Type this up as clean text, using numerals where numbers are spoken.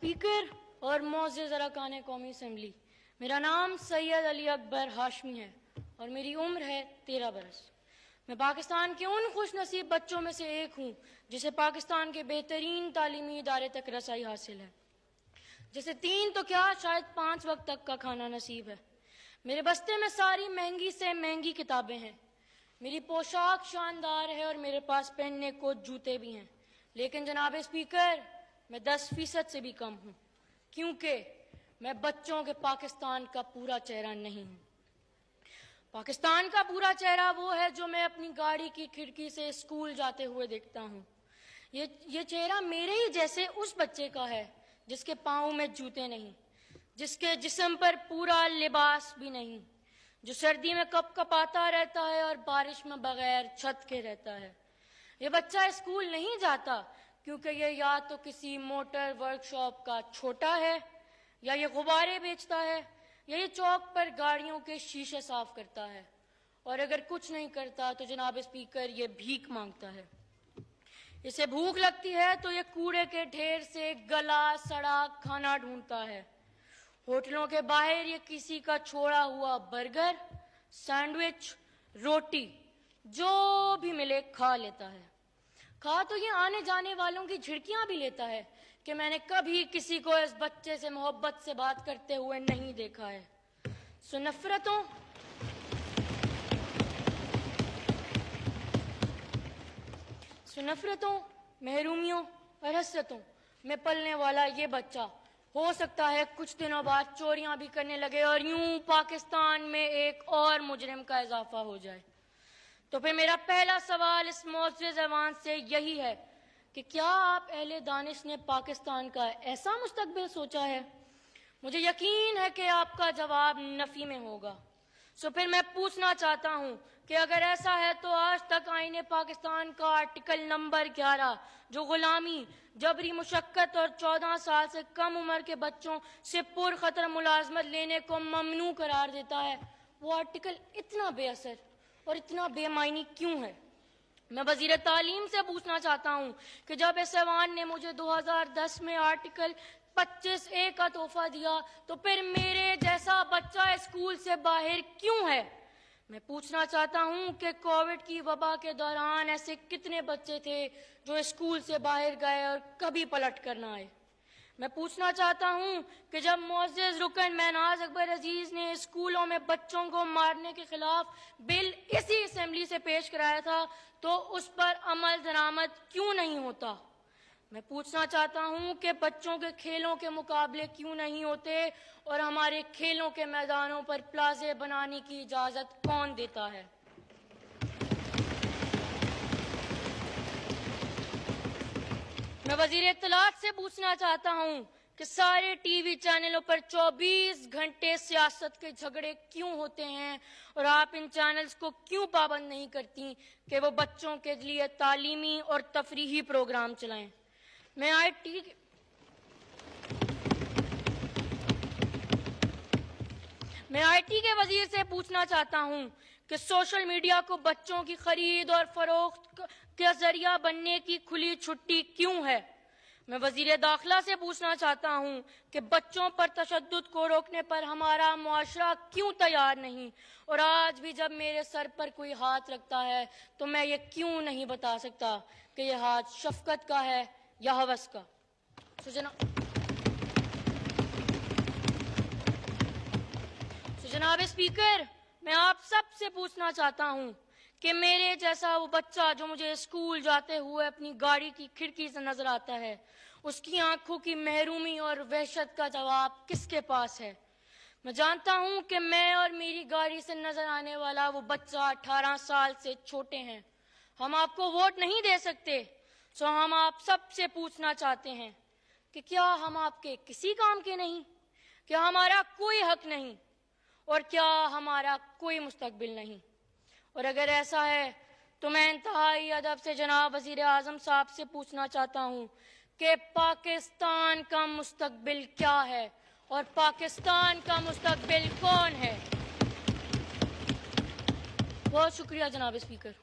Speaker और मोअज़्ज़ज़ अरकान कौमी असम्बली, मेरा नाम सैयद अली अकबर हाशमी है और मेरी उम्र है 13 बरस। मैं पाकिस्तान के उन खुश नसीब बच्चों में से एक हूँ जिसे पाकिस्तान के बेहतरीन तालीमी इदारे तक रसाई हासिल है, जैसे 3 तो क्या शायद 5 वक्त तक का खाना नसीब है। मेरे बस्ते में सारी महंगी से महंगी किताबें हैं, मेरी पोशाक शानदार है और मेरे पास पहनने को जूते भी हैं। लेकिन जनाब स्पीकर, मैं 10% से भी कम हूँ, क्योंकि मैं बच्चों के पाकिस्तान का पूरा चेहरा नहीं हूँ। पाकिस्तान का पूरा चेहरा वो है जो मैं अपनी गाड़ी की खिड़की से स्कूल जाते हुए देखता हूँ। ये चेहरा मेरे ही जैसे उस बच्चे का है जिसके पाँव में जूते नहीं, जिसके जिस्म पर पूरा लिबास भी नहीं, जो सर्दी में कपकपाता रहता है और बारिश में बगैर छत के रहता है। ये बच्चा स्कूल नहीं जाता क्योंकि ये या तो किसी मोटर वर्कशॉप का छोटा है, या ये गुब्बारे बेचता है, या ये चौक पर गाड़ियों के शीशे साफ करता है, और अगर कुछ नहीं करता तो जनाब स्पीकर ये भीख मांगता है। इसे भूख लगती है तो ये कूड़े के ढेर से गला सड़ा खाना ढूंढता है। होटलों के बाहर ये किसी का छोड़ा हुआ बर्गर, सैंडविच, रोटी जो भी मिले खा लेता है। खा तो ये आने जाने वालों की झिड़कियां भी लेता है कि मैंने कभी किसी को इस बच्चे से मोहब्बत से बात करते हुए नहीं देखा है। सो नफरतों, महरूमियों और हसरतों में पलने वाला ये बच्चा हो सकता है कुछ दिनों बाद चोरियां भी करने लगे और यूं पाकिस्तान में एक और मुजरिम का इजाफा हो जाए। तो फिर मेरा पहला सवाल इस मोअज़्ज़ज़ ज़बान से यही है कि क्या आप अहले दानिश ने पाकिस्तान का ऐसा मुस्तकबिल सोचा है? मुझे यकीन है कि आपका जवाब नफी में होगा। सो फिर मैं पूछना चाहता हूँ कि अगर ऐसा है तो आज तक आईने पाकिस्तान का आर्टिकल नंबर 11 जो गुलामी, जबरी मुशक्कत और 14 साल से कम उम्र के बच्चों से पुरखतर मुलाजमत लेने को ममनू करार देता है, वो आर्टिकल इतना बेअसर और इतना बेमायनी क्यों है? मैं वजीर तालीम से पूछना चाहता हूँ कि जब इस ऐवान ने मुझे 2010 में आर्टिकल 25A का तोहफा दिया तो फिर मेरे जैसा बच्चा स्कूल से बाहर क्यों है? मैं पूछना चाहता हूँ कि कोविड की वबा के दौरान ऐसे कितने बच्चे थे जो स्कूल से बाहर गए और कभी पलट कर ना आए? मैं पूछना चाहता हूँ कि जब मोअज़्ज़ज़ रुकन महनाज अकबर अजीज ने स्कूलों में बच्चों को मारने के खिलाफ बिल इसी असेंबली से पेश कराया था तो उस पर अमल दरामद क्यों नहीं होता? मैं पूछना चाहता हूँ कि बच्चों के खेलों के मुकाबले क्यों नहीं होते और हमारे खेलों के मैदानों पर प्लाजे बनाने की इजाजत कौन देता है? मैं वजीर इत्तलात से पूछना चाहता हूँ कि सारे टीवी चैनलों पर 24 घंटे सियासत के झगड़े क्यों होते हैं और आप इन चैनल्स को क्यों पाबंद नहीं करती कि वो बच्चों के लिए तालीमी और तफरीही प्रोग्राम चलाएं? मैं आईटी के वजीर से पूछना चाहता हूँ कि सोशल मीडिया को बच्चों की खरीद और फरोख्त का जरिया बनने की खुली छुट्टी क्यों है? मैं वजीर दाखिला से पूछना चाहता हूँ कि बच्चों पर तशद्दुद को रोकने पर हमारा मुआशरा क्यों तैयार नहीं, और आज भी जब मेरे सर पर कोई हाथ रखता है तो मैं ये क्यों नहीं बता सकता कि यह हाथ शफकत का है या हवस का? जनाब स्पीकर, मैं आप सबसे पूछना चाहता हूँ कि मेरे जैसा वो बच्चा जो मुझे स्कूल जाते हुए अपनी गाड़ी की खिड़की से नजर आता है, उसकी आंखों की महरूमी और वहशत का जवाब किसके पास है? मैं जानता हूँ कि मैं और मेरी गाड़ी से नजर आने वाला वो बच्चा 18 साल से छोटे हैं। हम आपको वोट नहीं दे सकते, सो हम आप सबसे पूछना चाहते हैं कि क्या हम आपके किसी काम के नहीं? क्या हमारा कोई हक नहीं? और क्या हमारा कोई मुस्तकबिल नहीं? और अगर ऐसा है तो मैं इंतहाई अदब से जनाब वजीर आजम साहब से पूछना चाहता हूँ कि पाकिस्तान का मुस्तकबिल क्या है और पाकिस्तान का मुस्तकबिल कौन है? बहुत शुक्रिया जनाब स्पीकर।